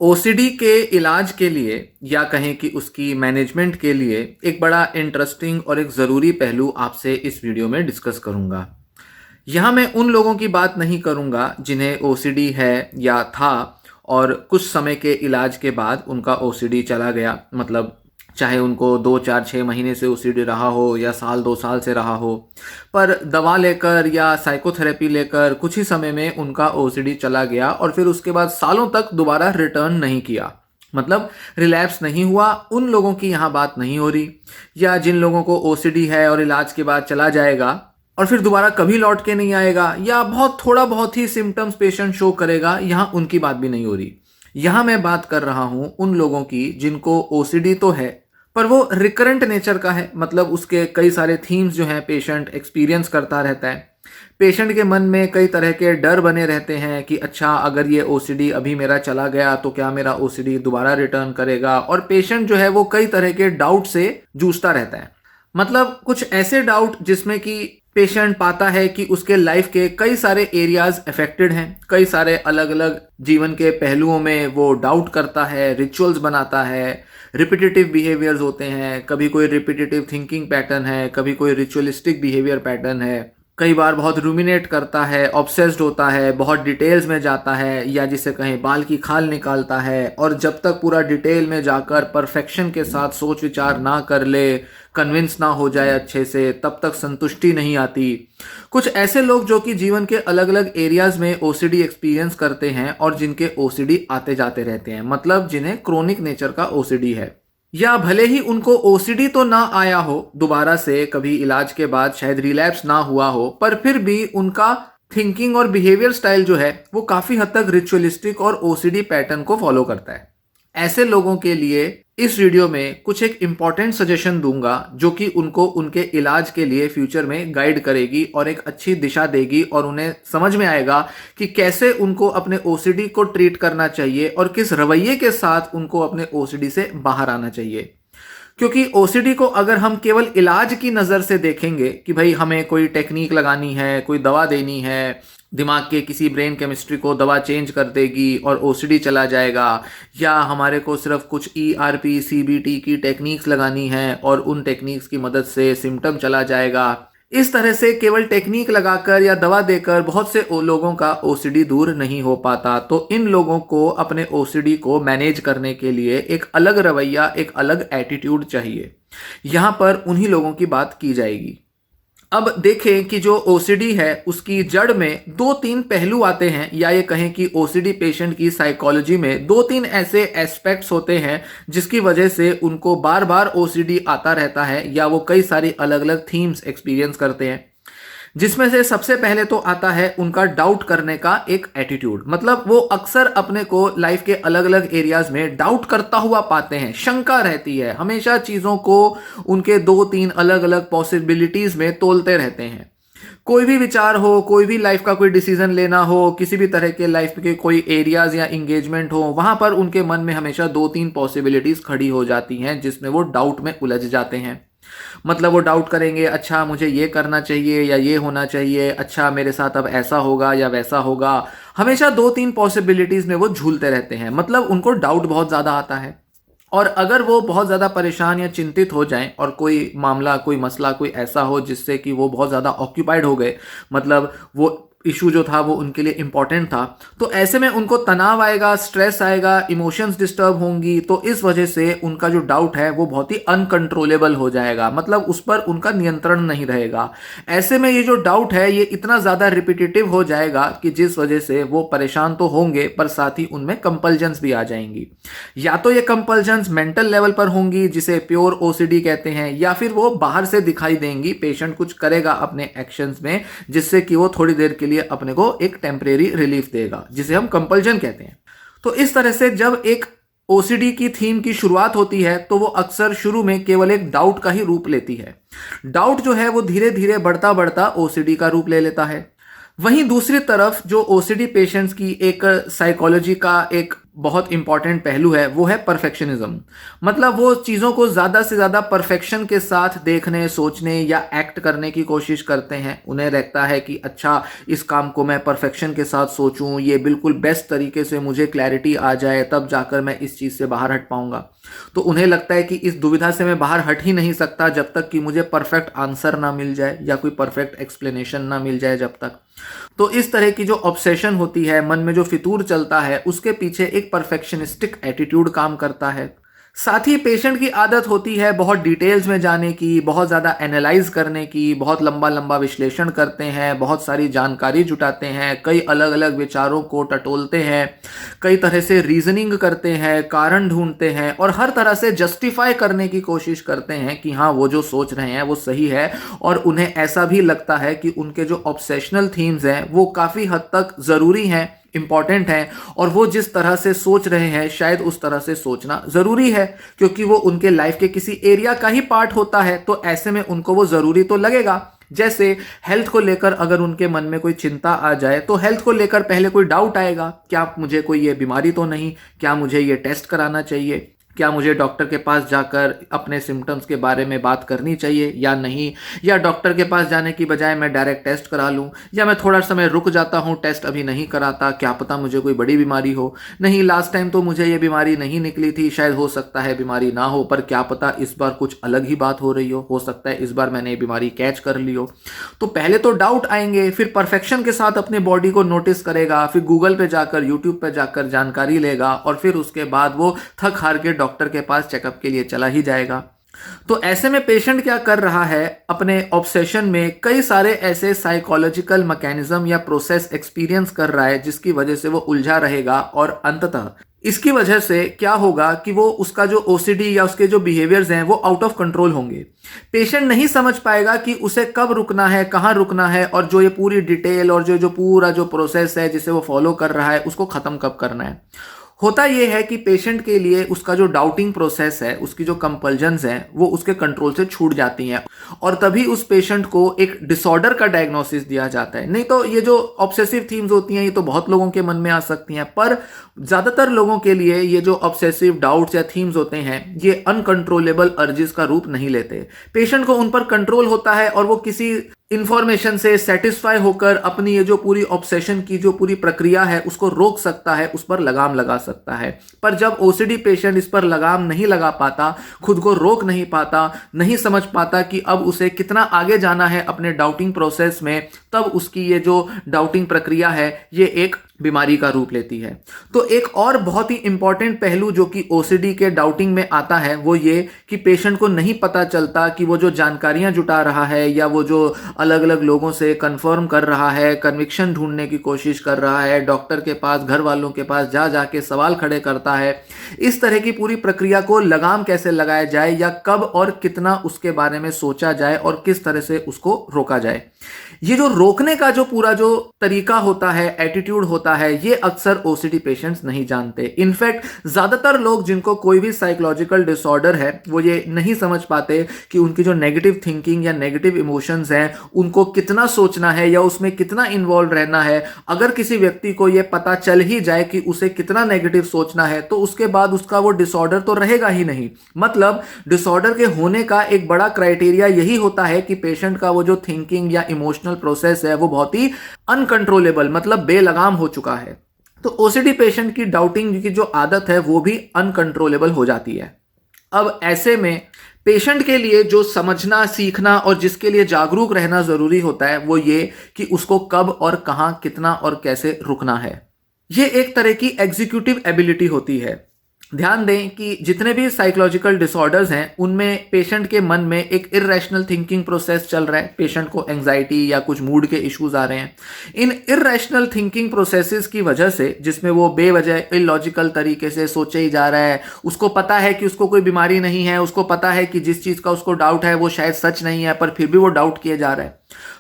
OCD के इलाज के लिए या कहें कि उसकी मैनेजमेंट के लिए एक बड़ा इंटरेस्टिंग और एक ज़रूरी पहलू आपसे इस वीडियो में डिस्कस करूंगा। यहाँ मैं उन लोगों की बात नहीं करूंगा जिन्हें ओसीडी है या था और कुछ समय के इलाज के बाद उनका ओसीडी चला गया, मतलब चाहे उनको 2 4 6 महीने से ओसीडी रहा हो या साल 2 साल से रहा हो, पर दवा लेकर या साइकोथेरेपी लेकर कुछ ही समय में उनका ओसीडी चला गया और फिर उसके बाद सालों तक दोबारा रिटर्न नहीं किया, मतलब रिलैप्स नहीं हुआ। उन लोगों की यहाँ बात नहीं हो रही। या जिन लोगों को ओसीडी है और इलाज के बाद चला जाएगा और फिर दोबारा कभी लौट के नहीं आएगा या बहुत थोड़ा बहुत ही सिम्टम्स पेशेंट शो करेगा, यहाँ उनकी बात भी नहीं हो रही। यहाँ मैं बात कर रहा हूँ उन लोगों की जिनको ओसीडी तो है पर वो रिकरेंट नेचर का है, मतलब उसके कई सारे थीम्स जो हैं पेशेंट एक्सपीरियंस करता रहता है। पेशेंट के मन में कई तरह के डर बने रहते हैं कि अच्छा अगर ये ओसीडी अभी मेरा चला गया तो क्या मेरा ओसीडी दोबारा रिटर्न करेगा, और पेशेंट जो है वो कई तरह के डाउट से जूझता रहता है। मतलब कुछ ऐसे डाउट जिसमें कि पेशेंट पाता है कि उसके लाइफ के कई सारे एरियाज अफेक्टेड हैं, कई सारे अलग अलग जीवन के पहलुओं में वो डाउट करता है, रिचुअल्स बनाता है, रिपीटेटिव बिहेवियर्स होते हैं, कभी कोई रिपीटेटिव थिंकिंग पैटर्न है, कभी कोई रिचुअलिस्टिक बिहेवियर पैटर्न है, कई बार बहुत रूमिनेट करता है, ऑब्सेस्ड होता है, बहुत डिटेल्स में जाता है या जिसे कहें बाल की खाल निकालता है, और जब तक पूरा डिटेल में जाकर परफेक्शन के साथ सोच विचार ना कर ले, कन्विंस ना हो जाए अच्छे से, तब तक संतुष्टि नहीं आती। कुछ ऐसे लोग जो कि जीवन के अलग अलग एरियाज में ओसीडी एक्सपीरियंस करते हैं और जिनके ओसीडी आते जाते रहते हैं, मतलब जिन्हें क्रोनिक नेचर का ओसीडी है। या भले ही उनको ओसीडी तो ना आया हो, दोबारा से कभी इलाज के बाद शायद रिलैप्स ना हुआ हो, पर फिर भी उनका थिंकिंग और बिहेवियर स्टाइल जो है वो काफी हद तक रिचुअलिस्टिक और ओसीडी पैटर्न को फॉलो करता है। ऐसे लोगों के लिए इस वीडियो में कुछ एक इम्पॉर्टेंट सजेशन दूंगा जो कि उनको उनके इलाज के लिए फ्यूचर में गाइड करेगी और एक अच्छी दिशा देगी, और उन्हें समझ में आएगा कि कैसे उनको अपने ओसीडी को ट्रीट करना चाहिए और किस रवैये के साथ उनको अपने ओसीडी से बाहर आना चाहिए। क्योंकि ओसीडी को अगर हम केवल इलाज की नज़र से देखेंगे कि भाई हमें कोई टेक्निक लगानी है, कोई दवा देनी है, दिमाग के किसी ब्रेन केमिस्ट्री को दवा चेंज कर देगी और ओसीडी चला जाएगा, या हमारे को सिर्फ कुछ ईआरपी सीबीटी की टेक्निक्स लगानी है और उन टेक्निक्स की मदद से सिम्टम चला जाएगा, इस तरह से केवल टेक्निक लगाकर या दवा देकर बहुत से लोगों का ओसीडी दूर नहीं हो पाता। तो इन लोगों को अपने ओसीडी को मैनेज करने के लिए एक अलग रवैया, एक अलग एटीट्यूड चाहिए। यहाँ पर उन्हीं लोगों की बात की जाएगी। अब देखें कि जो ओसीडी है उसकी जड़ में 2 3 पहलू आते हैं, या ये कहें कि ओसीडी पेशेंट की साइकोलॉजी में 2 3 ऐसे एस्पेक्ट्स होते हैं जिसकी वजह से उनको बार बार ओसीडी आता रहता है, या वो कई सारी अलग अलग थीम्स एक्सपीरियंस करते हैं। जिसमें से सबसे पहले तो आता है उनका डाउट करने का एक एटीट्यूड, मतलब वो अक्सर अपने को लाइफ के अलग अलग एरियाज में डाउट करता हुआ पाते हैं, शंका रहती है, हमेशा चीज़ों को उनके 2 3 अलग अलग पॉसिबिलिटीज में तोलते रहते हैं। कोई भी विचार हो, कोई भी लाइफ का कोई डिसीजन लेना हो, किसी भी तरह के लाइफ के कोई एरियाज या इंगेजमेंट हो, वहां पर उनके मन में हमेशा 2 3 पॉसिबिलिटीज खड़ी हो जाती हैं जिसमें वो डाउट में उलझ जाते हैं। मतलब वो डाउट करेंगे, अच्छा मुझे ये करना चाहिए या ये होना चाहिए, अच्छा मेरे साथ अब ऐसा होगा या वैसा होगा, हमेशा 2 3 पॉसिबिलिटीज में वो झूलते रहते हैं। मतलब उनको डाउट बहुत ज़्यादा आता है, और अगर वो बहुत ज़्यादा परेशान या चिंतित हो जाएं और कोई मामला, कोई मसला, कोई ऐसा हो जिससे कि वो बहुत ज़्यादा ऑक्यूपाइड हो गए, मतलब वो इशू जो था वो उनके लिए इम्पॉर्टेंट था, तो ऐसे में उनको तनाव आएगा, स्ट्रेस आएगा, इमोशंस डिस्टर्ब होंगी, तो इस वजह से उनका जो डाउट है वो बहुत ही अनकंट्रोलेबल हो जाएगा, मतलब उस पर उनका नियंत्रण नहीं रहेगा। ऐसे में ये जो डाउट है ये इतना ज़्यादा रिपीटेटिव हो जाएगा कि जिस वजह से वो परेशान तो होंगे पर साथ ही उनमें कंपल्जन्स भी आ जाएंगी। या तो ये कंपल्जन्स मेंटल लेवल पर होंगी जिसे प्योर ओसीडी कहते हैं, या फिर वो बाहर से दिखाई देंगी, पेशेंट कुछ करेगा अपने एक्शंस में जिससे कि वो थोड़ी देर के लिए अपने को एक टेम्परेरी रिलीफ देगा, जिसे हम कंपल्जन कहते हैं। तो इस तरह से जब एक ओसीडी की थीम की शुरुआत होती है तो वो अक्सर शुरू में केवल एक डाउट का ही रूप लेती है। डाउट जो है वो धीरे धीरे बढ़ता बढ़ता ओसीडी का रूप ले लेता है। वहीं दूसरी तरफ जो ओसीडी पेशेंट्स की एक साइकोलॉजी का एक बहुत इंपॉर्टेंट पहलू है वो है परफेक्शनिज्म। मतलब वो चीज़ों को ज़्यादा से ज़्यादा परफेक्शन के साथ देखने, सोचने या एक्ट करने की कोशिश करते हैं। उन्हें रहता है कि अच्छा, इस काम को मैं परफेक्शन के साथ सोचूं, ये बिल्कुल बेस्ट तरीके से मुझे क्लैरिटी आ जाए, तब जाकर मैं इस चीज़ से बाहर हट पाऊंगा। तो उन्हें लगता है कि इस दुविधा से मैं बाहर हट ही नहीं सकता जब तक कि मुझे परफेक्ट आंसर ना मिल जाए या कोई परफेक्ट एक्सप्लेनेशन ना मिल जाए जब तक। तो इस तरह की जो ऑब्सेशन होती है, मन में जो फितूर चलता है, उसके पीछे एक परफेक्शनिस्टिक एटीट्यूड काम करता है। साथ ही पेशेंट की आदत होती है बहुत डिटेल्स में जाने की, बहुत ज़्यादा एनालाइज करने की, बहुत लंबा लंबा विश्लेषण करते हैं, बहुत सारी जानकारी जुटाते हैं, कई अलग अलग विचारों को टटोलते हैं, कई तरह से रीजनिंग करते हैं, कारण ढूंढते हैं और हर तरह से जस्टिफाई करने की कोशिश करते हैं कि हाँ, वो जो सोच रहे हैं वो सही है। और उन्हें ऐसा भी लगता है कि उनके जो ऑब्सेशनल थीम्स हैं वो काफ़ी हद तक ज़रूरी हैं, इंपॉर्टेंट है, और वो जिस तरह से सोच रहे हैं शायद उस तरह से सोचना ज़रूरी है, क्योंकि वो उनके लाइफ के किसी एरिया का ही पार्ट होता है। तो ऐसे में उनको वो ज़रूरी तो लगेगा। जैसे हेल्थ को लेकर अगर उनके मन में कोई चिंता आ जाए तो हेल्थ को लेकर पहले कोई डाउट आएगा, क्या मुझे कोई ये बीमारी तो नहीं, क्या मुझे ये टेस्ट कराना चाहिए, क्या मुझे डॉक्टर के पास जाकर अपने सिम्टम्स के बारे में बात करनी चाहिए या नहीं, या डॉक्टर के पास जाने की बजाय मैं डायरेक्ट टेस्ट करा लूं, या मैं थोड़ा समय रुक जाता हूं, टेस्ट अभी नहीं कराता, क्या पता मुझे कोई बड़ी बीमारी हो, नहीं लास्ट टाइम तो मुझे ये बीमारी नहीं निकली थी, शायद हो सकता है बीमारी ना हो, पर क्या पता इस बार कुछ अलग ही बात हो रही हो सकता है इस बार मैंने ये बीमारी कैच कर ली हो। तो पहले तो डाउट आएंगे, फिर परफेक्शन के साथ अपने बॉडी को नोटिस करेगा, फिर गूगल पे जाकर, यूट्यूब पे जाकर जानकारी लेगा, और फिर उसके बाद वो थक हार के डॉक्टर के पास चेकअप के लिए चला ही जाएगा। तो ऐसे में पेशेंट क्या कर रहा है, अपने ऑब्सेशन में कई सारे ऐसे साइकोलॉजिकल मैकेनिज्म या प्रोसेस एक्सपीरियंस कर रहा है जिसकी वजह से वो उलझा रहेगा, और अंततः इसकी वजह से क्या होगा कि वो उसका जो ओसीडी या उसके जो बिहेवियर्स हैं वो आउट ऑफ कंट्रोल होंगे। पेशेंट नहीं समझ पाएगा कि उसे कब रुकना है, कहाँ रुकना है, और जो ये पूरी डिटेल और जो पूरा जो प्रोसेस है जिसे वो फॉलो कर रहा है उसको खत्म कब करना है। होता यह है कि पेशेंट के लिए उसका जो डाउटिंग प्रोसेस है, उसकी जो कंपल्जन्स हैं, वो उसके कंट्रोल से छूट जाती हैं, और तभी उस पेशेंट को एक डिसऑर्डर का डायग्नोसिस दिया जाता है। नहीं तो ये जो ऑब्सेसिव थीम्स होती हैं ये तो बहुत लोगों के मन में आ सकती हैं, पर ज़्यादातर लोगों के लिए ये जो ऑब्सेसिव डाउट्स या थीम्स होते हैं ये अनकंट्रोलेबल अर्जिस का रूप नहीं लेते। पेशेंट को उन पर कंट्रोल होता है और वो किसी इंफॉर्मेशन से सेटिस्फाई होकर अपनी ये जो पूरी ऑब्सेशन की जो पूरी प्रक्रिया है उसको रोक सकता है, उस पर लगाम लगा सकता है। पर जब ओसीडी पेशेंट इस पर लगाम नहीं लगा पाता, खुद को रोक नहीं पाता, नहीं समझ पाता कि अब उसे कितना आगे जाना है अपने डाउटिंग प्रोसेस में, तब उसकी ये जो डाउटिंग प्रक्रिया है ये एक बीमारी का रूप लेती है। तो एक और बहुत ही इंपॉर्टेंट पहलू जो कि ओसीडी के डाउटिंग में आता है वो ये कि पेशेंट को नहीं पता चलता कि वो जो जानकारियां जुटा रहा है या वो जो अलग अलग लोगों से कंफर्म कर रहा है, कन्विक्शन ढूंढने की कोशिश कर रहा है, डॉक्टर के पास, घर वालों के पास जा जाके सवाल खड़े करता है, इस तरह की पूरी प्रक्रिया को लगाम कैसे लगाया जाए या कब और कितना उसके बारे में सोचा जाए और किस तरह से उसको रोका जाए। ये जो रोकने का जो पूरा जो तरीका होता है, एटीट्यूड होता है, ये अक्सर ओसीडी पेशेंट्स नहीं जानते। इनफैक्ट ज्यादातर लोग जिनको कोई भी साइकोलॉजिकल डिसऑर्डर है वो ये नहीं समझ पाते कि उनकी जो नेगेटिव थिंकिंग या नेगेटिव इमोशंस हैं उनको कितना सोचना है या उसमें कितना इन्वॉल्व रहना है। अगर किसी व्यक्ति को ये पता चल ही जाए कि उसे कितना नेगेटिव सोचना है तो उसके बाद उसका वो डिसऑर्डर तो रहेगा ही नहीं। मतलब डिसऑर्डर के होने का एक बड़ा क्राइटेरिया यही होता है कि पेशेंट का वो जो थिंकिंग या इमोशनल प्रोसेस है वो बहुत ही अनकंट्रोलेबल, मतलब बेलगाम हो चुका है। तो ओसीडी पेशेंट की डाउटिंग की जो आदत है वो भी अनकंट्रोलेबल हो जाती है। अब ऐसे में पेशेंट के लिए जो समझना, सीखना और जिसके लिए जागरूक रहना जरूरी होता है वो ये कि उसको कब और कहां, कितना और कैसे रुकना है। ये एक तरह की एग्जीक्यूटिव एबिलिटी होती है। ध्यान दें कि जितने भी साइकोलॉजिकल डिसऑर्डर्स हैं उनमें पेशेंट के मन में एक इररेशनल थिंकिंग प्रोसेस चल रहा है। पेशेंट को एंजाइटी या कुछ मूड के इश्यूज आ रहे हैं। इन इररेशनल थिंकिंग प्रोसेसेस की वजह से, जिसमें वो बेवजह इलॉजिकल तरीके से सोचे ही जा रहा है, उसको पता है कि उसको कोई बीमारी नहीं है, उसको पता है कि जिस चीज का उसको डाउट है वो शायद सच नहीं है, पर फिर भी वो डाउट किए जा रहा है।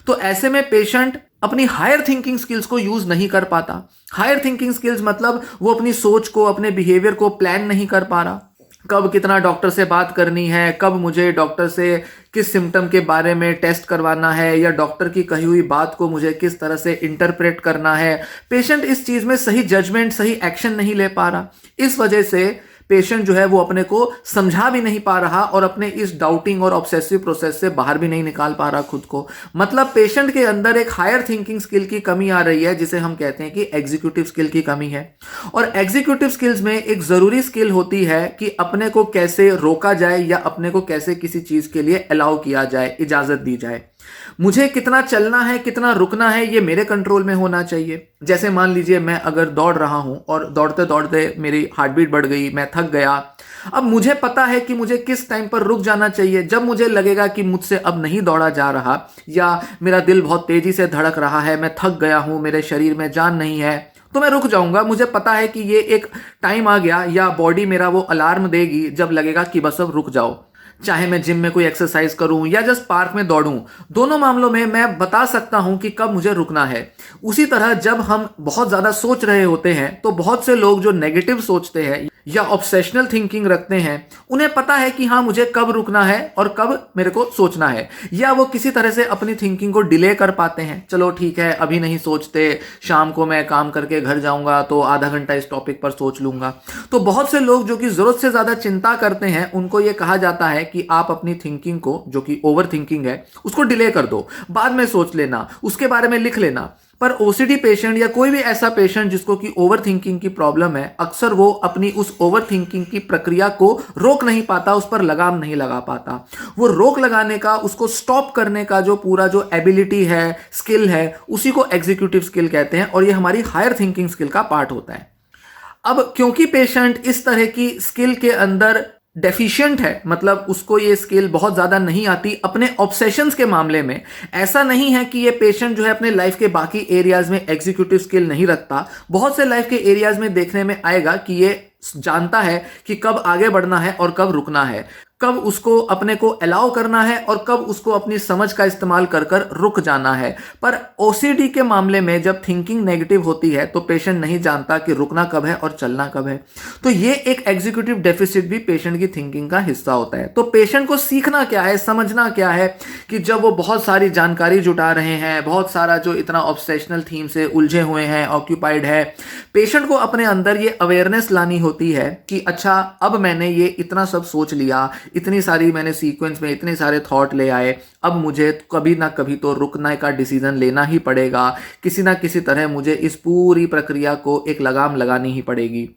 तो ऐसे में पेशेंट अपनी हायर थिंकिंग स्किल्स को यूज नहीं कर पाता। हायर थिंकिंग स्किल्स मतलब वो अपनी सोच को, अपने बिहेवियर को प्लान नहीं कर पा रहा। कब कितना डॉक्टर से बात करनी है, कब मुझे डॉक्टर से किस सिम्टम के बारे में टेस्ट करवाना है, या डॉक्टर की कही हुई बात को मुझे किस तरह से इंटरप्रेट करना है। पेशेंट इस चीज़ में सही जजमेंट, सही एक्शन नहीं ले पा रहा। इस वजह से पेशेंट जो है वो अपने को समझा भी नहीं पा रहा और अपने इस डाउटिंग और ऑब्सेसिव प्रोसेस से बाहर भी नहीं निकाल पा रहा खुद को। मतलब पेशेंट के अंदर एक हायर थिंकिंग स्किल की कमी आ रही है, जिसे हम कहते हैं कि एग्जीक्यूटिव स्किल की कमी है। और एग्जीक्यूटिव स्किल्स में एक जरूरी स्किल होती है कि अपने को कैसे रोका जाए या अपने को कैसे किसी चीज के लिए अलाउ किया जाए, इजाजत दी जाए। मुझे कितना चलना है, कितना रुकना है, ये मेरे कंट्रोल में होना चाहिए। जैसे मान लीजिए मैं अगर दौड़ रहा हूं और दौड़ते दौड़ते मेरी हार्ट बीट बढ़ गई, मैं थक गया। अब मुझे पता है कि मुझे किस टाइम पर रुक जाना चाहिए। जब मुझे लगेगा कि मुझसे अब नहीं दौड़ा जा रहा, या मेरा दिल बहुत तेजी से धड़क रहा है, मैं थक गया हूं, मेरे शरीर में जान नहीं है, तो मैं रुक जाऊंगा। मुझे पता है कि ये एक टाइम आ गया, या बॉडी मेरा वो अलार्म देगी जब लगेगा कि बस अब रुक जाओ। चाहे मैं जिम में कोई एक्सरसाइज करूं या जस्ट पार्क में दौड़ूं, दोनों मामलों में मैं बता सकता हूं कि कब मुझे रुकना है। उसी तरह जब हम बहुत ज्यादा सोच रहे होते हैं, तो बहुत से लोग जो नेगेटिव सोचते हैं या ऑब्सेशनल थिंकिंग रखते हैं, उन्हें पता है कि हाँ मुझे कब रुकना है और कब मेरे को सोचना है। या वो किसी तरह से अपनी थिंकिंग को डिले कर पाते हैं। चलो ठीक है, अभी नहीं सोचते, शाम को मैं काम करके घर जाऊंगा तो आधा घंटा इस टॉपिक पर सोच लूंगा। तो बहुत से लोग जो कि जरूरत से ज्यादा चिंता करते हैं, उनको ये कहा जाता है कि आप अपनी थिंकिंग को, जो कि ओवर थिंकिंग है, उसको डिले कर दो, बाद में सोच लेना, उसके बारे में लिख लेना। पर ओसीडी पेशेंट या कोई भी ऐसा पेशेंट जिसको कि ओवर थिंकिंग की प्रॉब्लम है, अक्सर वो अपनी उस ओवर थिंकिंग की प्रक्रिया को रोक नहीं पाता, उस पर लगाम नहीं लगा पाता। वो रोक लगाने का, उसको स्टॉप करने का जो पूरा जो एबिलिटी है, स्किल है, उसी को एग्जीक्यूटिव स्किल कहते हैं, और ये हमारी हायर थिंकिंग स्किल का पार्ट होता है। अब क्योंकि पेशेंट इस तरह की स्किल के अंदर डेफिशिएंट है, मतलब उसको ये स्किल बहुत ज्यादा नहीं आती अपने ऑब्सेशंस के मामले में, ऐसा नहीं है कि ये पेशेंट जो है अपने लाइफ के बाकी एरियाज में एग्जीक्यूटिव स्किल नहीं रखता। बहुत से लाइफ के एरियाज में देखने में आएगा कि ये जानता है कि कब आगे बढ़ना है और कब रुकना है, कब उसको अपने को अलाउ करना है और कब उसको अपनी समझ का इस्तेमाल कर कर रुक जाना है। पर ओसीडी के मामले में जब थिंकिंग नेगेटिव होती है, तो पेशेंट नहीं जानता कि रुकना कब है और चलना कब है। तो ये एक एग्जीक्यूटिव डेफिसिट भी पेशेंट की थिंकिंग का हिस्सा होता है। तो पेशेंट को सीखना क्या है, समझना क्या है कि जब वो बहुत सारी जानकारी जुटा रहे हैं, बहुत सारा जो इतना ऑब्सेशनल थीम से उलझे हुए हैं, ऑक्यूपाइड है, पेशेंट को अपने अंदर ये अवेयरनेस लानी होती है कि अच्छा अब मैंने ये इतना सब सोच लिया, इतनी सारी मैंने सीक्वेंस में इतने सारे थॉट ले आए, अब मुझे कभी ना कभी तो रुकने का डिसीजन लेना ही पड़ेगा। किसी ना किसी तरह मुझे इस पूरी प्रक्रिया को एक लगाम लगानी ही पड़ेगी।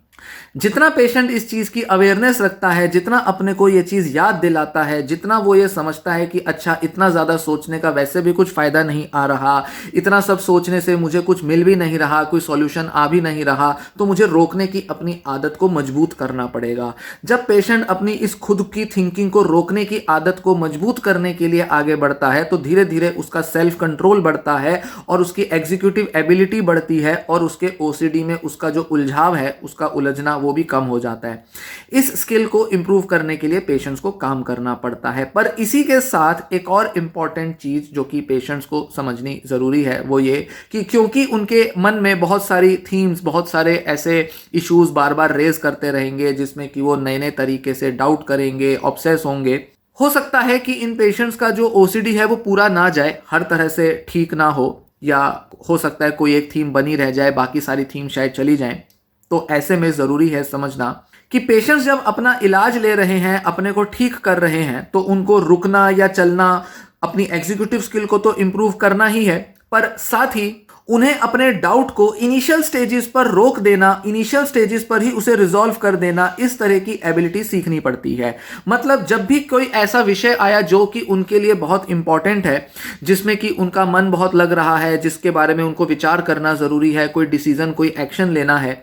जितना पेशेंट इस चीज की अवेयरनेस रखता है, जितना अपने को ये चीज याद दिलाता है, जितना वो ये समझता है कि अच्छा इतना ज्यादा सोचने का वैसे भी कुछ फायदा नहीं आ रहा, इतना सब सोचने से मुझे कुछ मिल भी नहीं रहा, कोई सॉल्यूशन आ भी नहीं रहा, तो मुझे रोकने की अपनी आदत को मजबूत करना पड़ेगा। जब पेशेंट अपनी इस खुद की थिंकिंग को रोकने की आदत को मजबूत करने के लिए आगे बढ़ता है, तो धीरे धीरे उसका सेल्फ कंट्रोल बढ़ता है और उसकी एग्जीक्यूटिव एबिलिटी बढ़ती है, और उसके ओसीडी में उसका जो उलझाव है, उसका उलझना वो भी कम हो जाता है। इस स्किल को इंप्रूव करने के लिए पेशेंट्स को काम करना पड़ता है। पर इसी के साथ एक और इंपॉर्टेंट चीज जो कि पेशेंट्स को समझनी जरूरी है, वो ये कि क्योंकि उनके मन में बहुत सारी थीम्स, बहुत सारे ऐसे इश्यूज बार बार रेज करते रहेंगे, जिसमें कि वो नए नए तरीके से डाउट करेंगे, ऑब्सेस होंगे। हो सकता है कि इन पेशेंट्स का जो ओसीडी है वो पूरा ना जाए, हर तरह से ठीक ना हो, या हो सकता है कोई एक थीम बनी रह जाए, बाकी सारी थीम शायद चली जाएं। तो ऐसे में जरूरी है समझना कि पेशेंट्स जब अपना इलाज ले रहे हैं, अपने को ठीक कर रहे हैं, तो उनको रुकना या चलना, अपनी एग्जीक्यूटिव स्किल को तो इंप्रूव करना ही है, पर साथ ही उन्हें अपने डाउट को इनिशियल स्टेजेस पर रोक देना, इनिशियल स्टेजेस पर ही उसे रिजॉल्व कर देना, इस तरह की एबिलिटी सीखनी पड़ती है। मतलब जब भी कोई ऐसा विषय आया जो कि उनके लिए बहुत इंपॉर्टेंट है, जिसमें कि उनका मन बहुत लग रहा है, जिसके बारे में उनको विचार करना जरूरी है, कोई डिसीजन, कोई एक्शन लेना है,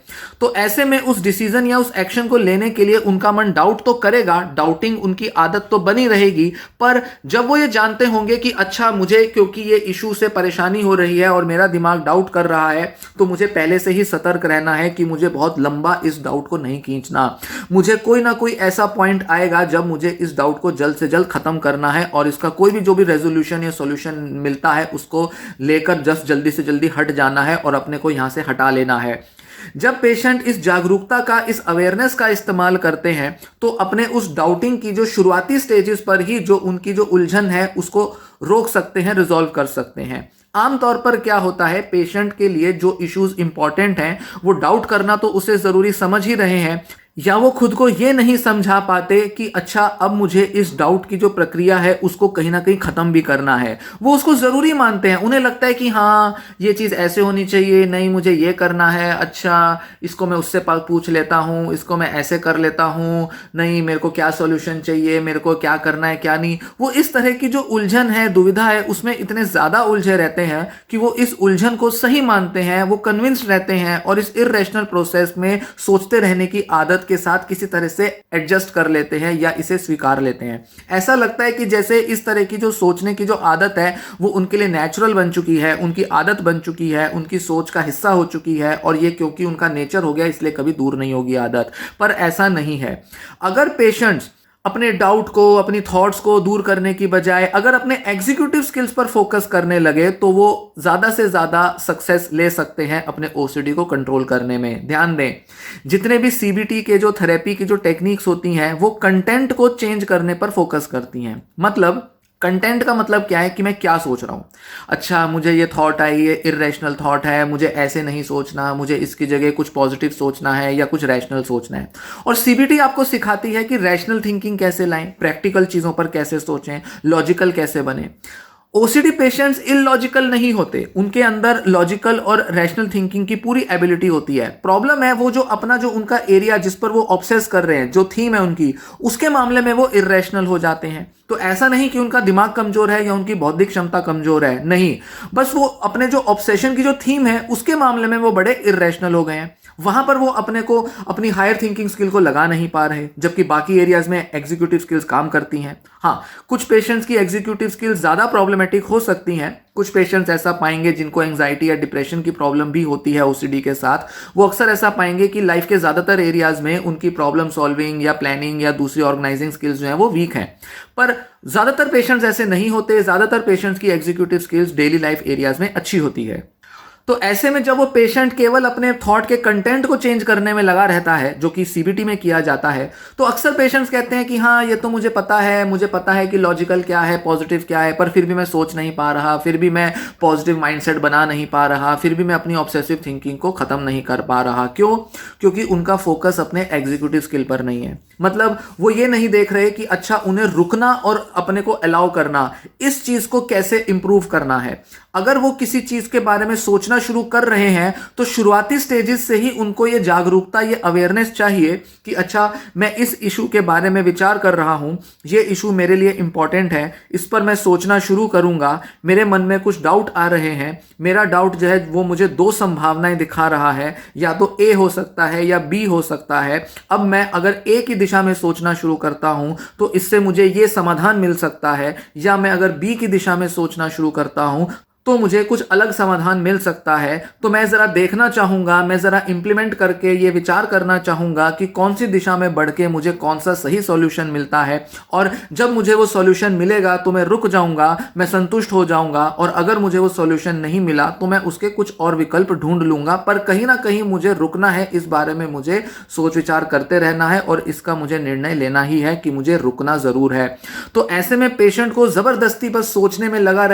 तो ऐसे में उस डिसीजन या उस एक्शन को लेने के लिए उनका मन डाउट तो करेगा, डाउटिंग उनकी आदत तो बनी रहेगी। पर जब वो ये जानते होंगे कि अच्छा मुझे क्योंकि ये इशू से परेशानी हो रही है और मेरा दिमाग दिमाग डाउट कर रहा है तो मुझे पहले से ही सतर्क रहना है कि मुझे बहुत लंबा इस डाउट को नहीं खींचना। मुझे कोई ना कोई ऐसा पॉइंट आएगा जब मुझे इस डाउट को जल्द से जल्द खत्म करना है और इसका कोई भी जो भी रेजोल्यूशन या सॉल्यूशन मिलता है उसको लेकर जस्ट जल्दी से जल्दी हट जाना है और अपने को यहां से हटा लेना है। जब पेशेंट इस जागरूकता का, इस अवेयरनेस का इस्तेमाल करते हैं तो अपने उस डाउटिंग की जो शुरुआती स्टेजेस पर ही जो उनकी जो उलझन है उसको रोक सकते हैं, रिजॉल्व कर सकते हैं। आमतौर पर क्या होता है, पेशेंट के लिए जो इश्यूज इंपॉर्टेंट हैं वो डाउट करना तो उसे जरूरी समझ ही रहे हैं, या वो खुद को ये नहीं समझा पाते कि अच्छा अब मुझे इस डाउट की जो प्रक्रिया है उसको कहीं ना कहीं खत्म भी करना है। वो उसको जरूरी मानते हैं, उन्हें लगता है कि हाँ ये चीज ऐसे होनी चाहिए, नहीं मुझे ये करना है, अच्छा इसको मैं उससे पूछ लेता हूँ, इसको मैं ऐसे कर लेता हूँ, नहीं मेरे को क्या सॉल्यूशन चाहिए, मेरे को क्या करना है क्या नहीं। वो इस तरह की जो उलझन है, दुविधा है, उसमें इतने ज्यादा उलझे रहते हैं कि वो इस उलझन को सही मानते हैं, वो कन्विंस्ड रहते हैं और इस इर्रेशनल प्रोसेस में सोचते रहने की आदत के साथ किसी तरह से एडजस्ट कर लेते हैं या इसे स्वीकार लेते हैं। ऐसा लगता है कि जैसे इस तरह की जो सोचने की जो आदत है वो उनके लिए नेचुरल बन चुकी है, उनकी आदत बन चुकी है, उनकी सोच का हिस्सा हो चुकी है और ये क्योंकि उनका नेचर हो गया इसलिए कभी दूर नहीं होगी आदत। पर ऐसा नहीं है। अगर पेशेंट्स अपने डाउट को, अपनी थॉट्स को दूर करने की बजाय अगर अपने एग्जीक्यूटिव स्किल्स पर फोकस करने लगे तो वो ज्यादा से ज्यादा सक्सेस ले सकते हैं अपने ओसीडी को कंट्रोल करने में। ध्यान दें, जितने भी सीबीटी के जो थेरेपी की जो टेक्निक्स होती हैं वो कंटेंट को चेंज करने पर फोकस करती हैं। मतलब कंटेंट का मतलब क्या है कि मैं क्या सोच रहा हूं। अच्छा मुझे ये थॉट आई, ये इरेशनल थॉट है, मुझे ऐसे नहीं सोचना, मुझे इसकी जगह कुछ पॉजिटिव सोचना है या कुछ रैशनल सोचना है। और सीबीटी आपको सिखाती है कि रैशनल थिंकिंग कैसे लाएं, प्रैक्टिकल चीजों पर कैसे सोचें, लॉजिकल कैसे बने। ओसीडी पेशेंट्स इलॉजिकल नहीं होते, उनके अंदर लॉजिकल और रैशनल थिंकिंग की पूरी एबिलिटी होती है। प्रॉब्लम है वो जो अपना जो उनका एरिया जिस पर वो ऑब्सेस कर रहे हैं, जो थीम है उनकी, उसके मामले में वो इरेशनल हो जाते हैं। तो ऐसा नहीं कि उनका दिमाग कमजोर है या उनकी बौद्धिक क्षमता कमजोर है, नहीं, बस वो अपने जो ऑब्सेशन की जो थीम है उसके मामले में वो बड़े इरेशनल हो गए हैं। वहां पर वो अपने को, अपनी हायर थिंकिंग स्किल को लगा नहीं पा रहे, जबकि बाकी एरियाज में एग्जीक्यूटिव स्किल्स काम करती हैं। हाँ, कुछ पेशेंट्स की एग्जीक्यूटिव स्किल्स ज्यादा प्रॉब्लमेटिक हो सकती हैं। कुछ पेशेंट्स ऐसा पाएंगे जिनको एंजाइटी या डिप्रेशन की प्रॉब्लम भी होती है ओसीडी के साथ। वो अक्सर ऐसा पाएंगे कि लाइफ के ज्यादातर एरियाज में उनकी प्रॉब्लम सॉल्विंग या प्लानिंग या दूसरी ऑर्गेनाइजिंग स्किल्स जो है वो वीक हैं। पर ज्यादातर पेशेंट्स ऐसे नहीं होते। ज्यादातर पेशेंट्स की executive skills daily life areas में अच्छी होती है। तो ऐसे में जब वो पेशेंट केवल अपने थॉट के कंटेंट को चेंज करने में लगा रहता है, जो कि सीबीटी में किया जाता है, तो अक्सर पेशेंट्स कहते हैं कि हाँ ये तो मुझे पता है, मुझे पता है कि लॉजिकल क्या है, पॉजिटिव क्या है, पर फिर भी मैं सोच नहीं पा रहा, फिर भी मैं पॉजिटिव माइंडसेट बना नहीं पा रहा, फिर भी मैं अपनी ऑब्सेसिव थिंकिंग को खत्म नहीं कर पा रहा। क्यों? क्योंकि उनका फोकस अपने एग्जीक्यूटिव स्किल पर नहीं है। मतलब वो ये नहीं देख रहे कि अच्छा उन्हें रुकना और अपने को अलाउ करना, इस चीज को कैसे इंप्रूव करना है। अगर वो किसी चीज के बारे में सोचना शुरू कर रहे हैं तो शुरुआती स्टेजेस से ही उनको ये जागरूकता, ये अवेयरनेस चाहिए कि अच्छा मैं इस इशू के बारे में विचार कर रहा हूं, ये इशू मेरे लिए इंपॉर्टेंट है, इस पर मैं सोचना शुरू करूंगा, मेरे मन में कुछ डाउट आ रहे हैं, मेरा डाउट जो है वो मुझे दो संभावनाएं दिखा रहा है, या तो ए हो सकता है या बी हो सकता है। अब मैं अगर ए की दिशा में सोचना शुरू करता हूं तो इससे मुझे ये समाधान मिल सकता है, या मैं अगर बी की दिशा में सोचना शुरू करता हूं तो मुझे कुछ अलग समाधान मिल सकता है। तो मैं जरा देखना चाहूंगा, मैं जरा इंप्लीमेंट करके ये विचार करना चाहूंगा कि कौन सी दिशा में बढ़ के मुझे कौन सा सही सॉल्यूशन मिलता है। और जब मुझे वो सॉल्यूशन मिलेगा तो मैं रुक जाऊंगा, मैं संतुष्ट हो जाऊंगा, और अगर मुझे वो सॉल्यूशन नहीं मिला तो मैं उसके कुछ और विकल्प ढूंढ लूंगा। पर कहीं ना कहीं मुझे रुकना है, इस बारे में मुझे सोच विचार करते रहना है और इसका मुझे निर्णय लेना ही है कि मुझे रुकना जरूर है। तो ऐसे में पेशेंट को जबरदस्ती बस सोचने में लगा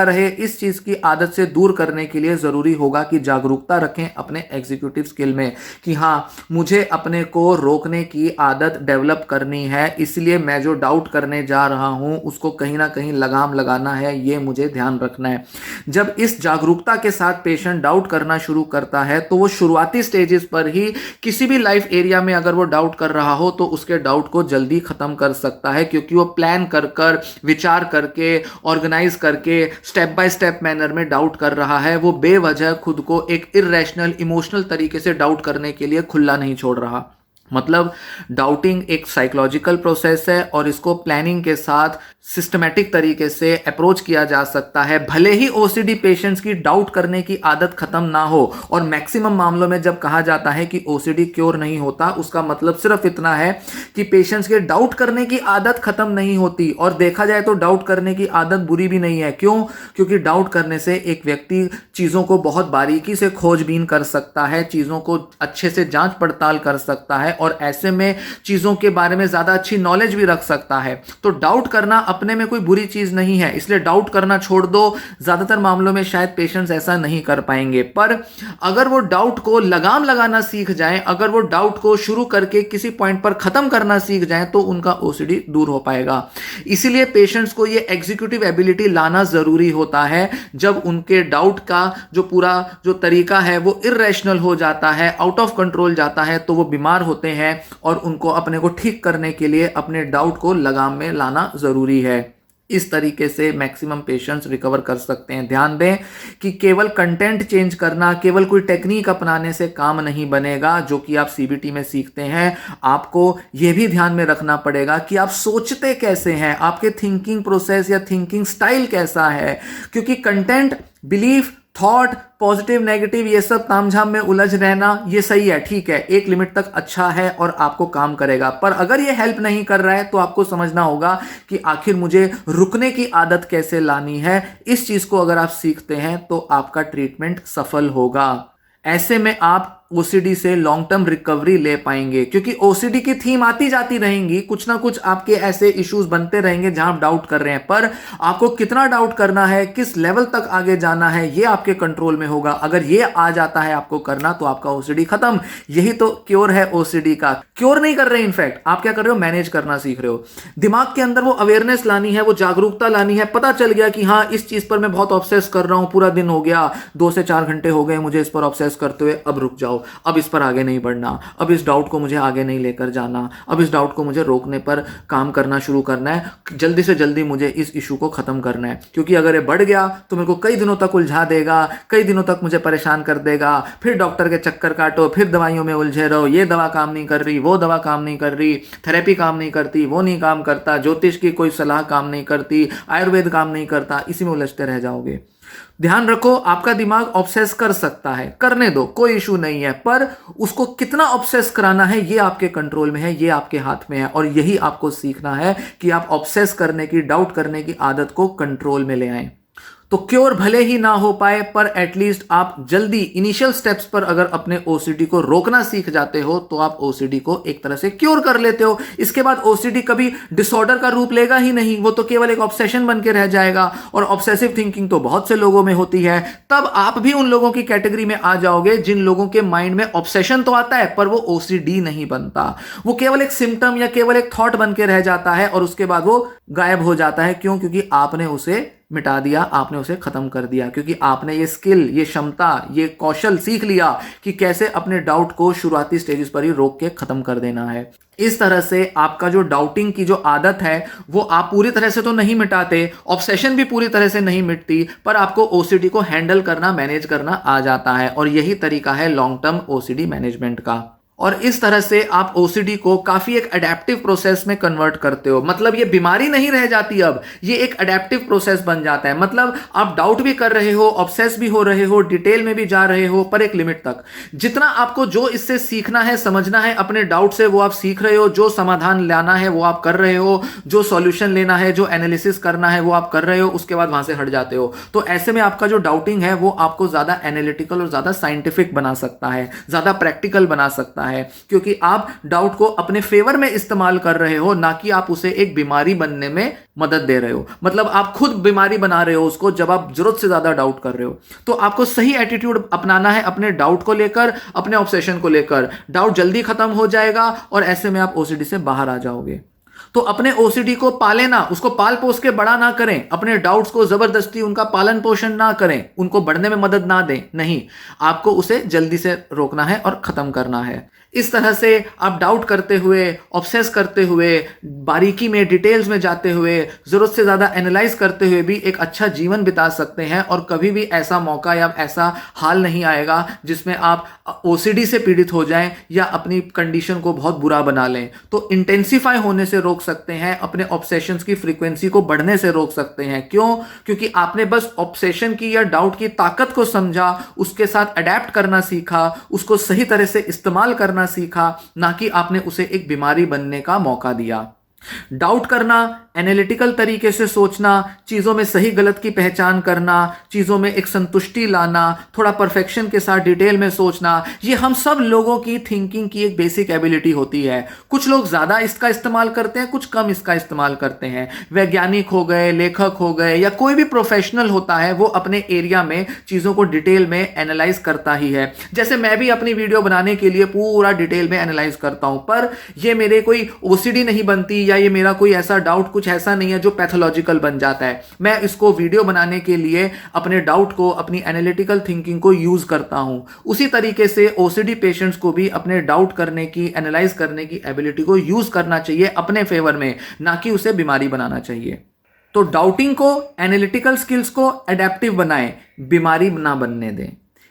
रहे इस चीज की आदत से दूर करने के लिए जरूरी होगा कि जागरूकता रखें अपने एग्जीक्यूटिव स्किल में कि हाँ मुझे अपने को रोकने की आदत डेवलप करनी है, इसलिए मैं जो डाउट करने जा रहा हूं उसको कहीं ना कहीं लगाम लगाना है, ये मुझे ध्यान रखना है। जब इस जागरूकता के साथ पेशेंट डाउट करना शुरू करता है तो वो शुरुआती स्टेजेस पर ही किसी भी लाइफ एरिया में अगर वो डाउट कर रहा हो तो उसके डाउट को जल्दी खत्म कर सकता है, क्योंकि वो प्लान कर विचार करके, ऑर्गेनाइज करके, स्टेप बाय स्टेप मैनर में डाउट कर रहा है। वो बेवजह खुद को एक इरेशनल, इमोशनल तरीके से डाउट करने के लिए खुला नहीं छोड़ रहा। मतलब डाउटिंग एक साइकोलॉजिकल प्रोसेस है और इसको प्लानिंग के साथ सिस्टमेटिक तरीके से अप्रोच किया जा सकता है। भले ही ओसीडी पेशेंट्स की डाउट करने की आदत खत्म ना हो, और मैक्सिमम मामलों में जब कहा जाता है कि ओसीडी क्योर नहीं होता, उसका मतलब सिर्फ इतना है कि पेशेंट्स के डाउट करने की आदत खत्म नहीं होती। और देखा जाए तो डाउट करने की आदत बुरी भी नहीं है। क्यों? क्योंकि डाउट करने से एक व्यक्ति चीज़ों को बहुत बारीकी से खोजबीन कर सकता है, चीज़ों को अच्छे से जांच पड़ताल कर सकता है और ऐसे में चीज़ों के बारे में ज़्यादा अच्छी नॉलेज भी रख सकता है। तो डाउट करना अपने में कोई बुरी चीज़ नहीं है, इसलिए डाउट करना छोड़ दो। ज़्यादातर मामलों में शायद पेशेंट्स ऐसा नहीं कर पाएंगे, पर अगर वो डाउट को लगाम लगाना सीख जाएं, अगर वो डाउट को शुरू करके किसी पॉइंट पर ख़त्म करना सीख जाएं, तो उनका ओसीडी दूर हो पाएगा। इसीलिए पेशेंट्स को ये एग्जीक्यूटिव एबिलिटी लाना ज़रूरी होता है। जब उनके डाउट का जो पूरा जो तरीका है वो इर्रेशनल हो जाता है, आउट ऑफ कंट्रोल जाता है, तो वो बीमार होते हैं और उनको अपने को ठीक करने के लिए अपने डाउट को लगाम में लाना ज़रूरी है। इस तरीके से मैक्सिमम पेशेंट्स रिकवर कर सकते हैं। ध्यान दें कि केवल कंटेंट चेंज करना, केवल कोई टेक्निक अपनाने से काम नहीं बनेगा, जो कि आप सीबीटी में सीखते हैं। आपको यह भी ध्यान में रखना पड़ेगा कि आप सोचते कैसे हैं, आपके थिंकिंग प्रोसेस या थिंकिंग स्टाइल कैसा है, क्योंकि content, belief, thought, positive negative, ये सब तामझाम में उलझ रहना ये सही है, ठीक है, एक लिमिट तक अच्छा है और आपको काम करेगा। पर अगर ये हेल्प नहीं कर रहा है तो आपको समझना होगा कि आखिर मुझे रुकने की आदत कैसे लानी है। इस चीज को अगर आप सीखते हैं तो आपका ट्रीटमेंट सफल होगा। ऐसे में आप ओसीडी से लॉन्ग टर्म रिकवरी ले पाएंगे, क्योंकि ओसीडी की थीम आती जाती रहेंगी, कुछ ना कुछ आपके ऐसे इश्यूज बनते रहेंगे जहां आप डाउट कर रहे हैं, पर आपको कितना डाउट करना है, किस लेवल तक आगे जाना है, ये आपके कंट्रोल में होगा। अगर ये आ जाता है आपको करना, तो आपका ओसीडी खत्म। यही तो क्योर है ओसीडी का। क्योर नहीं कर रहे, इनफैक्ट आप क्या कर रहे हो, मैनेज करना सीख रहे हो। दिमाग के अंदर वो अवेयरनेस लानी है, वो जागरूकता लानी है। पता चल गया कि हाँ, इस चीज पर मैं बहुत ऑब्सेस कर रहा हूं, पूरा दिन हो गया, 2 से 4 घंटे हो गए मुझे इस पर ऑब्सेस करते हुए, अब रुक जाओ, अब इस पर आगे नहीं बढ़ना, अब इस डाउट को मुझे आगे नहीं लेकर जाना, अब इस डाउट को मुझे रोकने पर काम करना शुरू करना है, जल्दी से जल्दी मुझे इस इशू को खत्म करना है। क्योंकि अगर ये बढ़ गया तो मेरे को कई दिनों तक उलझा देगा, कई दिनों तक मुझे परेशान कर देगा, फिर डॉक्टर के चक्कर काटो, फिर दवाइयों में उलझे रहो, ये दवा काम नहीं कर रही, वो दवा काम नहीं कर रही, थेरेपी काम नहीं करती, वो नहीं काम करता, ज्योतिष की कोई सलाह काम नहीं करती, आयुर्वेद काम नहीं करता, इसी में उलझते रह जाओगे। ध्यान रखो, आपका दिमाग ऑब्सेस कर सकता है, करने दो, कोई इशू नहीं है, पर उसको कितना ऑब्सेस कराना है ये आपके कंट्रोल में है, ये आपके हाथ में है। और यही आपको सीखना है कि आप ऑब्सेस करने की, डाउट करने की आदत को कंट्रोल में ले आएं। तो क्योर भले ही ना हो पाए, पर एटलीस्ट आप जल्दी इनिशियल स्टेप्स पर अगर अपने ओसीडी को रोकना सीख जाते हो, तो आप ओसीडी को एक तरह से क्योर कर लेते हो। इसके बाद ओसीडी कभी डिसऑर्डर का रूप लेगा ही नहीं, वो तो केवल एक ऑब्सेशन बन के रह जाएगा। और ऑब्सेसिव थिंकिंग तो बहुत से लोगों में होती है। तब आप भी उन लोगों की कैटेगरी में आ जाओगे जिन लोगों के माइंड में ऑब्सेशन तो आता है, पर वो ओसीडी नहीं बनता, वो केवल एक सिम्टम या केवल एक थॉट बन के रह जाता है और उसके बाद वो गायब हो जाता है। क्यों? क्योंकि आपने उसे मिटा दिया, आपने उसे खत्म कर दिया, क्योंकि आपने ये स्किल, ये क्षमता, ये कौशल सीख लिया कि कैसे अपने डाउट को शुरुआती स्टेजेस पर ही रोक के खत्म कर देना है। इस तरह से आपका जो डाउटिंग की जो आदत है वो आप पूरी तरह से तो नहीं मिटाते, ऑब्सेशन भी पूरी तरह से नहीं मिटती, पर आपको ओसीडी को हैंडल करना, मैनेज करना आ जाता है। और यही तरीका है लॉन्ग टर्म ओसीडी मैनेजमेंट का। और इस तरह से आप ओसीडी को काफी एक अडेप्टिव प्रोसेस में कन्वर्ट करते हो। मतलब ये बीमारी नहीं रह जाती, अब ये एक अडेप्टिव प्रोसेस बन जाता है। मतलब आप डाउट भी कर रहे हो, ऑब्सेस भी हो रहे हो, डिटेल में भी जा रहे हो, पर एक लिमिट तक। जितना आपको जो इससे सीखना है, समझना है अपने डाउट से, वो आप सीख रहे हो। जो समाधान लाना है वो आप कर रहे हो, जो सॉल्यूशन लेना है, जो एनालिसिस करना है वो आप कर रहे हो, उसके बाद वहां से हट जाते हो। तो ऐसे में आपका जो डाउटिंग है वो आपको ज्यादा एनालिटिकल और ज्यादा साइंटिफिक बना सकता है, ज्यादा प्रैक्टिकल बना सकता है, क्योंकि आप डाउट को अपने फेवर में इस्तेमाल कर रहे हो, ना कि आप उसे एक बीमारी बनने में मदद दे रहे हो। मतलब आप खुद बीमारी बना रहे हो उसको, जब आप जरूरत से ज्यादा डाउट कर रहे हो। तो आपको सही एटीट्यूड अपनाना है अपने डाउट को लेकर, अपने ऑब्सेशन को लेकर। डाउट जल्दी खत्म हो जाएगा और ऐसे में आप ओसीडी से बाहर आ जाओगे। तो अपने ओसीडी को पाले ना, उसको पाल पोस के बड़ा ना करें, अपने डाउट्स को जबरदस्ती उनका पालन पोषण ना करें, उनको बढ़ने में मदद ना दें, नहीं, आपको उसे जल्दी से रोकना है और खत्म करना है। इस तरह से आप डाउट करते हुए, ऑब्सेस करते हुए, बारीकी में, डिटेल्स में जाते हुए, जरूरत से ज्यादा एनालाइज करते हुए भी एक अच्छा जीवन बिता सकते हैं और कभी भी ऐसा मौका या ऐसा हाल नहीं आएगा जिसमें आप ओसीडी से पीड़ित हो जाएं या अपनी कंडीशन को बहुत बुरा बना लें। तो इंटेंसिफाई होने से रोक सकते हैं, अपने ऑब्सेशंस की फ्रीक्वेंसी को बढ़ने से रोक सकते हैं। क्यों? क्योंकि आपने बस ऑब्सेशन की या डाउट की ताकत को समझा, उसके साथ अडेप्ट करना सीखा, उसको सही तरह से इस्तेमाल करना सीखा, ना कि आपने उसे एक बीमारी बनने का मौका दिया। डाउट करना, एनालिटिकल तरीके से सोचना, चीजों में सही गलत की पहचान करना, चीजों में एक संतुष्टि लाना, थोड़ा परफेक्शन के साथ डिटेल में सोचना, ये हम सब लोगों की थिंकिंग की एक बेसिक एबिलिटी होती है। कुछ लोग ज्यादा इसका इस्तेमाल करते हैं, कुछ कम इसका इस्तेमाल करते हैं। वैज्ञानिक हो गए, लेखक हो गए, या कोई भी प्रोफेशनल होता है, वो अपने एरिया में चीजों को डिटेल में एनालाइज करता ही है। जैसे मैं भी अपनी वीडियो बनाने के लिए पूरा डिटेल में एनालाइज करता हूं, पर ये मेरे कोई ओसीडी नहीं बनती या ये मेरा कोई ऐसा डाउट कुछ ऐसा नहीं है जो पैथोलॉजिकल बन जाता है। मैं इसको वीडियो बनाने के लिए अपने डाउट को, अपनी एनालिटिकल थिंकिंग को यूज करता हूं। उसी तरीके से ओसीडी पेशेंट्स को भी अपने डाउट करने की, एनालाइज करने की एबिलिटी को यूज करना चाहिए अपने फेवर में, ना कि उसे बीमारी बनाना चाहिए। तो डाउटिंग को, एनालिटिकल स्किल्स को एडेप्टिव बनाएं, बीमारी ना बनने दें।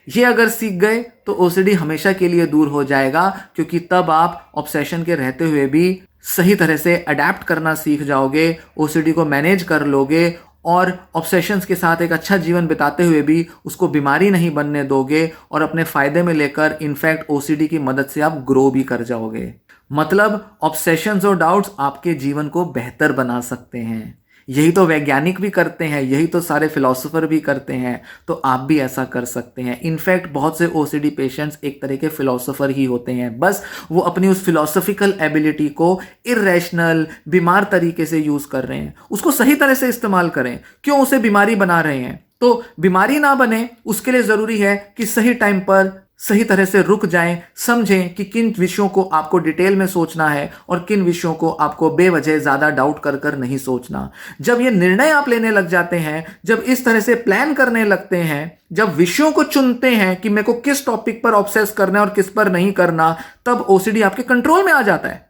ये अगर सीख गए तो ओसीडी हमेशा के लिए दूर हो जाएगा, क्योंकि तब आप ऑब्सेशन के रहते हुए भी सही तरह से अडेप्ट करना सीख जाओगे, ओसीडी को मैनेज कर लोगे और ऑब्सेशंस के साथ एक अच्छा जीवन बिताते हुए भी उसको बीमारी नहीं बनने दोगे और अपने फायदे में लेकर इनफैक्ट ओसीडी की मदद से आप ग्रो भी कर जाओगे। मतलब ऑब्सेशंस और डाउट्स आपके जीवन को बेहतर बना सकते हैं। यही तो वैज्ञानिक भी करते हैं, यही तो सारे फिलोसोफर भी करते हैं, तो आप भी ऐसा कर सकते हैं। इनफैक्ट बहुत से ओसीडी पेशेंट्स एक तरह के फिलोसोफर ही होते हैं, बस वो अपनी उस फिलोसॉफिकल एबिलिटी को इरेशनल, बीमार तरीके से यूज कर रहे हैं। उसको सही तरह से इस्तेमाल करें, क्यों उसे बीमारी बना रहे हैं। तो बीमारी ना बने उसके लिए जरूरी है कि सही टाइम पर सही तरह से रुक जाएं, समझें कि किन विषयों को आपको डिटेल में सोचना है और किन विषयों को आपको बेवजह ज्यादा डाउट कर कर नहीं सोचना। जब ये निर्णय आप लेने लग जाते हैं, जब इस तरह से प्लान करने लगते हैं, जब विषयों को चुनते हैं कि मेरे को किस टॉपिक पर ऑब्सेस करना है और किस पर नहीं करना, तब ओसीडी आपके कंट्रोल में आ जाता है।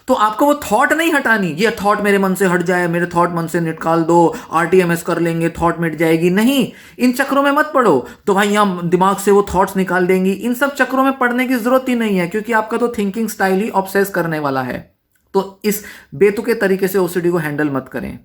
तो आपको वो थॉट नहीं हटानी, ये थॉट मेरे मन से हट जाए, मेरे थॉट मन से निकाल दो, आरटीएमएस कर लेंगे, थॉट मिट जाएगी। नहीं, इन चक्रों में मत पड़ो। तो भाई यहां दिमाग से वो थॉट्स निकाल देंगी, इन सब चक्रों में पड़ने की जरूरत ही नहीं है, क्योंकि आपका तो थिंकिंग स्टाइल ही ऑब्सेस करने वाला है। तो इस बेतुके तरीके से ओसीडी को हैंडल मत करें।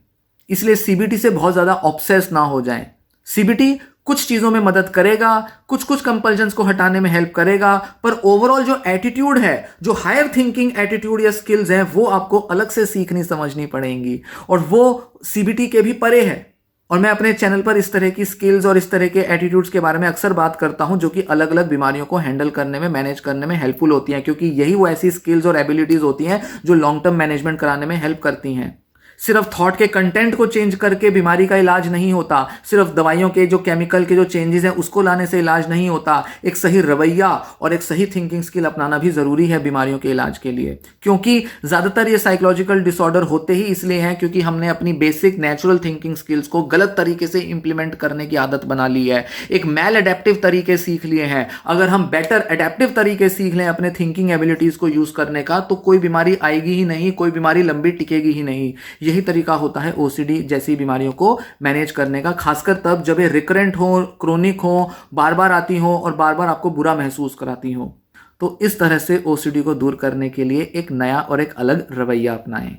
इसलिए सीबीटी से बहुत ज्यादा ऑब्सेस ना हो जाएं। सीबीटी कुछ चीजों में मदद करेगा, कुछ कुछ कंपल्जन्स को हटाने में हेल्प करेगा, पर ओवरऑल जो एटीट्यूड है, जो हायर थिंकिंग एटीट्यूड या स्किल्स हैं, वो आपको अलग से सीखनी समझनी पड़ेंगी और वो सीबीटी के भी परे है। और मैं अपने चैनल पर इस तरह की स्किल्स और इस तरह के एटीट्यूड्स के बारे में अक्सर बात करता हूं, जो कि अलग अलग बीमारियों को हैंडल करने में, मैनेज करने में हेल्पफुल होती हैं, क्योंकि यही वो ऐसी स्किल्स और एबिलिटीज होती हैं जो लॉन्ग टर्म मैनेजमेंट कराने में हेल्प करती हैं। सिर्फ थॉट के कंटेंट को चेंज करके बीमारी का इलाज नहीं होता, सिर्फ दवाइयों के जो केमिकल के जो चेंजेस हैं उसको लाने से इलाज नहीं होता। एक सही रवैया और एक सही थिंकिंग स्किल अपनाना भी जरूरी है बीमारियों के इलाज के लिए, क्योंकि ज्यादातर ये साइकोलॉजिकल डिसऑर्डर होते ही इसलिए हैं क्योंकि हमने अपनी बेसिक नेचुरल थिंकिंग स्किल्स को गलत तरीके से इंप्लीमेंट करने की आदत बना ली है, एक मैल एडेप्टिव तरीके सीख लिए हैं। अगर हम बेटर एडेप्टिव तरीके सीख लें अपने थिंकिंग एबिलिटीज को यूज करने का, तो कोई बीमारी आएगी ही नहीं, कोई बीमारी लंबी टिकेगी ही नहीं। यही तरीका होता है ओसीडी जैसी बीमारियों को मैनेज करने का, खासकर तब जब ये रिकरेंट हो, क्रोनिक हो, बार बार आती हो और बार बार आपको बुरा महसूस कराती हो। तो इस तरह से ओसीडी को दूर करने के लिए एक नया और एक अलग रवैया अपनाएं।